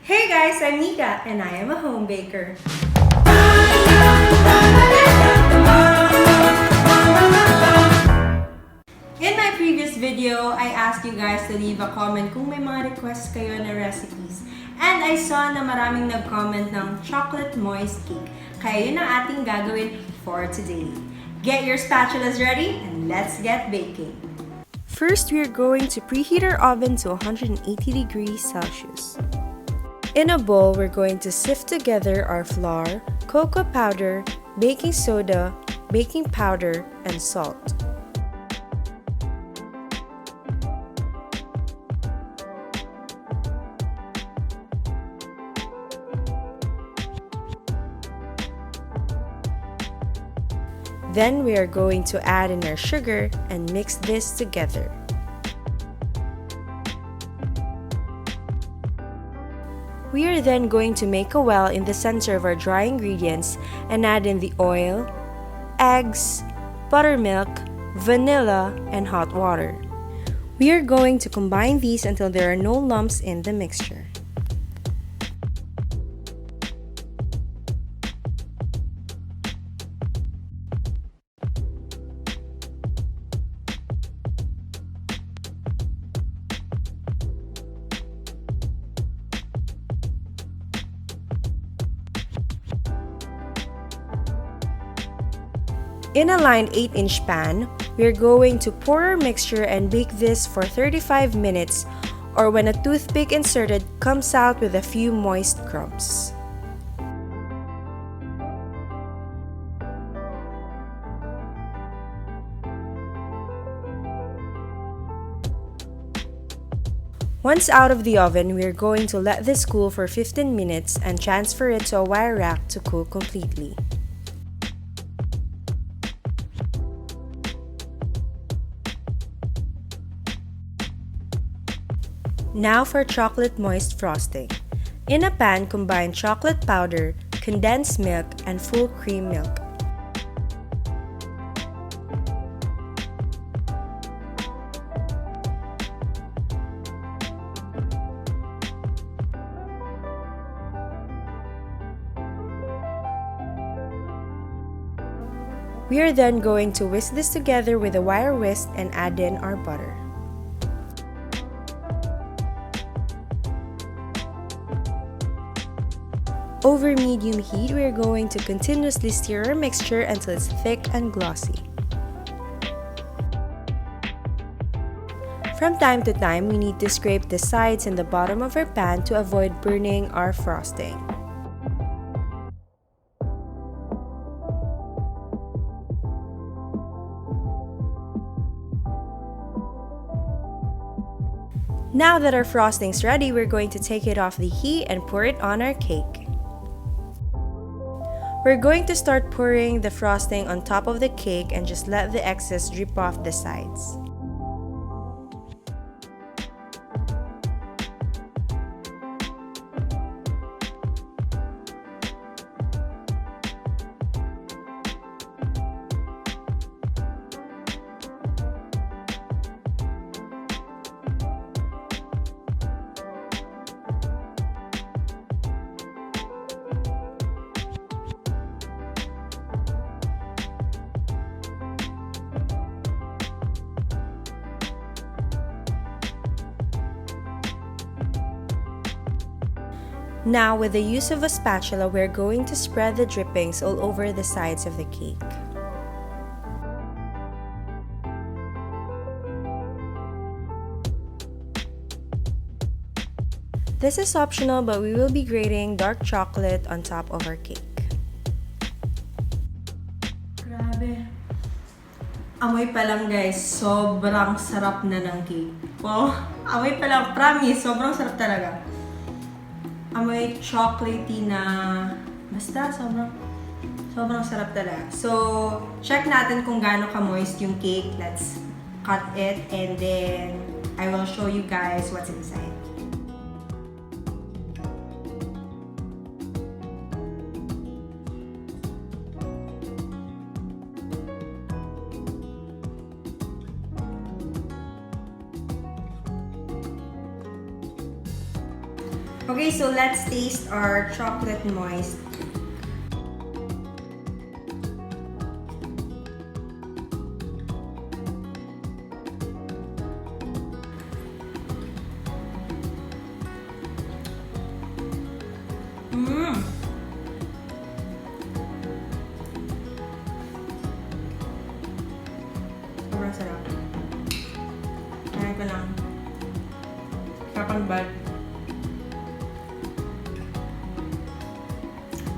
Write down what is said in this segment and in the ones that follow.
Hey guys, I'm Nika and I am a home baker. In my previous video, I asked you guys to leave a comment kung may mga requests kayo na recipes. And I saw na maraming nag-comment ng chocolate moist cake. Kaya yun ang ating gagawin for today. Get your spatulas ready and let's get baking. First, we are going to preheat our oven to 180 degrees Celsius. In a bowl, we're going to sift together our flour, cocoa powder, baking soda, baking powder, and salt. Then we are going to add in our sugar and mix this together. We are then going to make a well in the center of our dry ingredients and add in the oil, eggs, buttermilk, vanilla, and hot water. We are going to combine these until there are no lumps in the mixture. In a lined 8-inch pan, we are going to pour our mixture and bake this for 35 minutes or when a toothpick inserted comes out with a few moist crumbs. Once out of the oven, we are going to let this cool for 15 minutes and transfer it to a wire rack to cool completely. Now for chocolate moist frosting. In a pan, combine chocolate powder, condensed milk, and full cream milk. We are then going to whisk this together with a wire whisk and add in our butter. Over medium heat, we are going to continuously stir our mixture until it's thick and glossy. From time to time, we need to scrape the sides and the bottom of our pan to avoid burning our frosting. Now that our frosting's ready, we're going to take it off the heat and pour it on our cake. We're going to start pouring the frosting on top of the cake and just let the excess drip off the sides. Now, with the use of a spatula, we're going to spread the drippings all over the sides of the cake. This is optional, but we will be grating dark chocolate on top of our cake. Grabe. Amoy pa lang guys, sobrang sarap na ng cake. Wow, amoy pa lang, promise, sobrang sarap talaga. Amoy chocolatey na, basta sobrang sarap talaga. So, check natin kung gaano ka-moist yung cake. Let's cut it and then I will show you guys what's inside. Okay, so let's taste our chocolate moist. Sobrang sarap. Kaya ko lang. Sarap ang bite.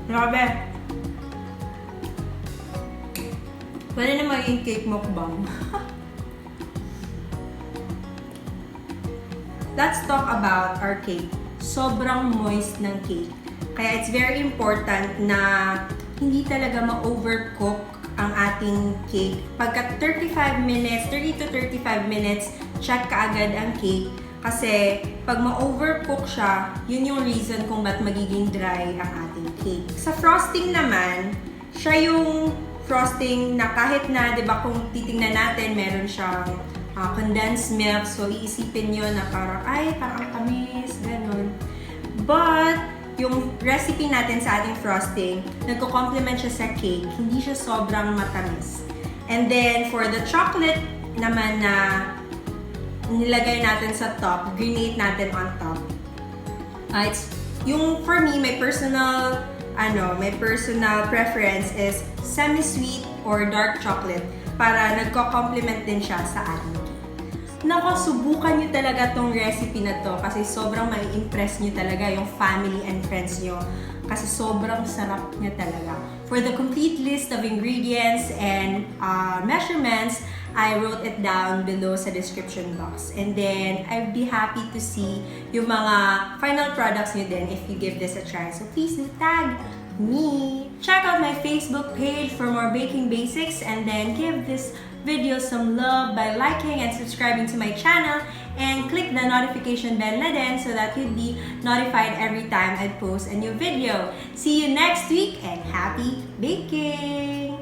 Grabe! Pwede na maging cake mukbang. Let's talk about our cake. Sobrang moist ng cake. Kaya it's very important na hindi talaga ma-overcook ang ating cake. Pagka 30 to 35 minutes, check kaagad ang cake. Kasi pag ma-overcook siya, yun yung reason kung ba't magiging dry ang ating cake. Sa frosting naman, siya yung frosting na kahit na, di ba, kung titingnan natin, meron siyang condensed milk. So, iisipin nyo na parang, ay, parang tamis, ganun. But, yung recipe natin sa ating frosting, nagko-complement siya sa cake. Hindi siya sobrang matamis. And then, for the chocolate naman na nilagay natin sa top, grenade natin on top. It's, yung for me, my personal preference is semi-sweet or dark chocolate para nagko-complement din siya sa ating cake. Nako, subukan nyo talaga tong recipe na to kasi sobrang mai-impress nyo talaga yung family and friends nyo kasi sobrang sarap niya talaga. For the complete list of ingredients and measurements, I wrote it down below sa description box. And then, I'd be happy to see yung mga final products nyo din if you give this a try. So please do tag me. Check out my Facebook page for more baking basics and then give this video some love by liking and subscribing to my channel and click the notification bell na din so that you'd be notified every time I post a new video. See you next week and happy baking!